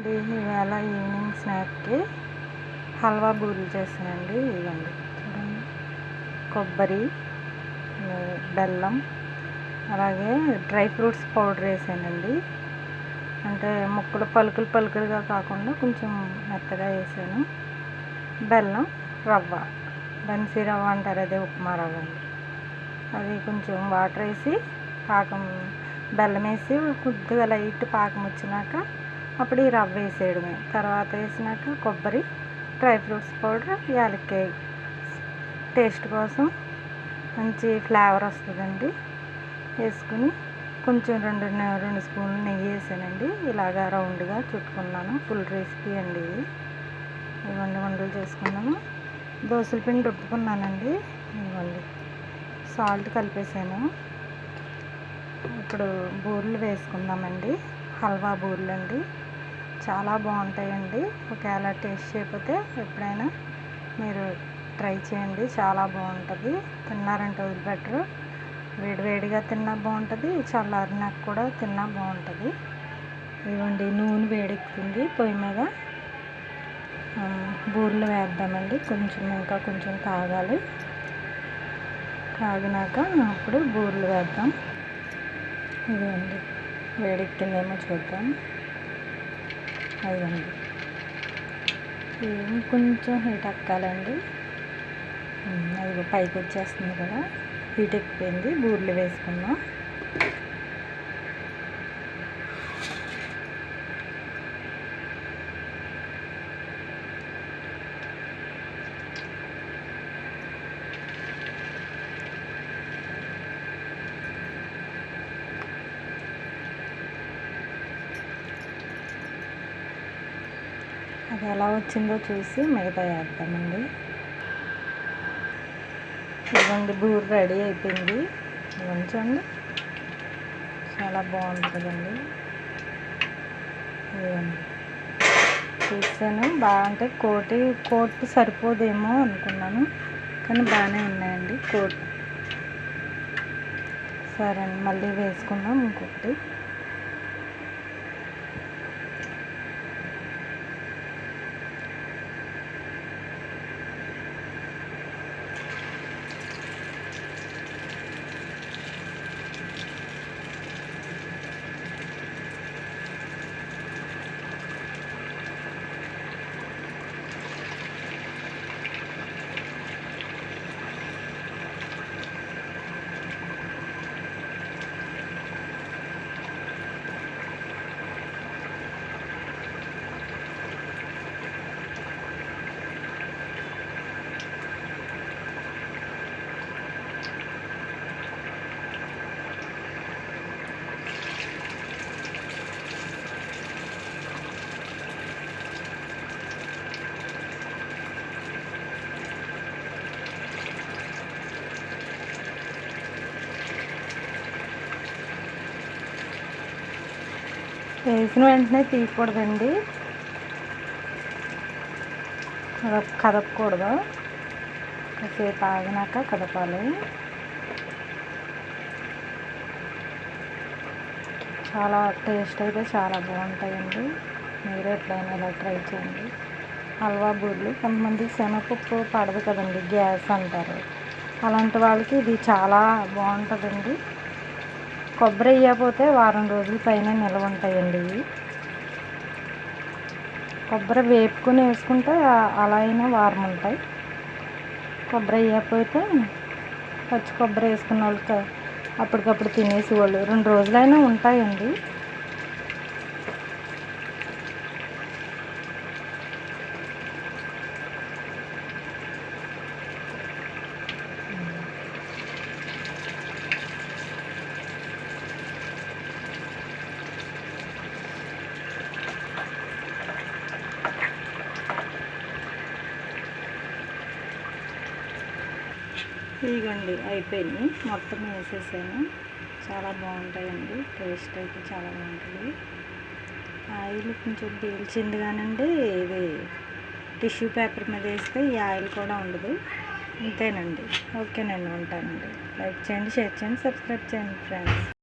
ఇదిగోండి ఈవేళ ఈవినింగ్ స్నాక్కి హల్వా బూరెలు చేసానండి. ఇదిగోండి చూడండి, కొబ్బరి, బెల్లం, అలాగే డ్రై ఫ్రూట్స్ పౌడర్ వేసానండి. అంటే ముక్కలు పలుకులుగా కాకుండా కొంచెం మెత్తగా వేసాను. బెల్లం, రవ్వ, బన్సీ రవ్వ అంటారు, అదే ఉప్మా రవ్వ అండి. అది కొంచెం వాటర్ వేసి పాకం, బెల్లం వేసి కొద్దిగా లైట్ పాకం వచ్చినాక అప్పుడు ఈ రవ్వ వేసేయడమే. తర్వాత వేసినాక కొబ్బరి, డ్రై ఫ్రూట్స్ పౌడర్, యాలక్కాయ టేస్ట్ కోసం మంచి ఫ్లేవర్ వస్తుందండి వేసుకుని కొంచెం రెండు స్పూన్లు నెయ్యి వేసానండి. ఇలాగా రౌండ్గా చుట్టుకున్నాను. ఫుల్ రెసిపీ అండి ఇది. ఇవన్నీ వంటలు చేసుకున్నాను. దోసల పిండి రుబ్బుకున్నానండి. ఇవ్వండి సాల్ట్ కలిపేసాను. ఇప్పుడు బూరెలు వేసుకుందామండి. హల్వా బూరెలు అండి, చాలా బాగుంటాయండి. ఒకవేళ టేస్ట్ చేయకపోతే ఎప్పుడైనా మీరు ట్రై చేయండి, చాలా బాగుంటుంది. తిన్నారంటే వదిలిపెట్టరు. వేడివేడిగా తిన్నా బాగుంటుంది, చల్లారినాక కూడా తిన్నా బాగుంటుంది. ఇవ్వండి నూనె వేడెక్కుతుంది పొయ్యి మీద. బూరెలు వేద్దామండి. ఇంకా కొంచెం కాగాలి. కాగినాక అప్పుడు బూరెలు వేద్దాం. ఇదిగోండి వేడెక్కిందేమో చూద్దాం. అదిగోండి కొంచెం హీట్ ఎక్కాలండి. అది పైకి వచ్చేస్తుంది కదా, హీట్ ఎక్కిపోయింది. బూరెలు వేసుకుందాం. అది ఎలా వచ్చిందో చూసి మిగతా వేద్దామండి. ఇదిగోండి బూరె రెడీ అయిపోయింది. ఉంచండి, చాలా బాగుంటుందండి. ఇదిగోండి చూసాను, బాగుంటే కోట్ సరిపోదేమో అనుకున్నాను, కానీ బాగానే ఉన్నాయండి కోట్. సరే అండి, మళ్ళీ వేసుకుందాం ఇంకొకటి. వేసిన వెంటనే తీయకూడదండి, కదపకూడదు. కాసేపు ఆగినాక కదపాలి. చాలా టేస్ట్ అయితే చాలా బాగుంటాయండి. మీరు ఎప్పుడైనా ఇలా ట్రై చేయండి. హల్వా బూరెలు కొంతమంది శనగపప్పు పడదు కదండి, గ్యాస్ అంటారు. అలాంటి వాళ్ళకి ఇది చాలా బాగుంటుందండి. కొబ్బరి వేయకపోతే వారం రోజుల పైన నిల్వ ఉంటాయండి ఇవి. కొబ్బరి వేపుకొని వేసుకుంటే అలా అయినా వారం ఉంటాయి. కొబ్బరి వేయకపోతే పచ్చి కొబ్బరి వేసుకున్న వాళ్ళకి అప్పటికప్పుడు తినేసి వాళ్ళు 2 రోజులైనా ఉంటాయండి. ఇదిగోండి అయిపోయింది, మొత్తం వేసేసాను. చాలా బాగుంటాయండి, టేస్ట్ అయితే చాలా బాగుంటుంది. ఆయిల్ కొంచెం పీల్చింది కానండి, ఇది టిష్యూ పేపర్ మీద వేస్తే ఈ ఆయిల్ కూడా ఉండదు. అంతేనండి. ఓకేనండి, ఉంటానండి. లైక్ చేయండి, షేర్ చేయండి, సబ్స్క్రైబ్ చేయండి ఫ్రెండ్స్.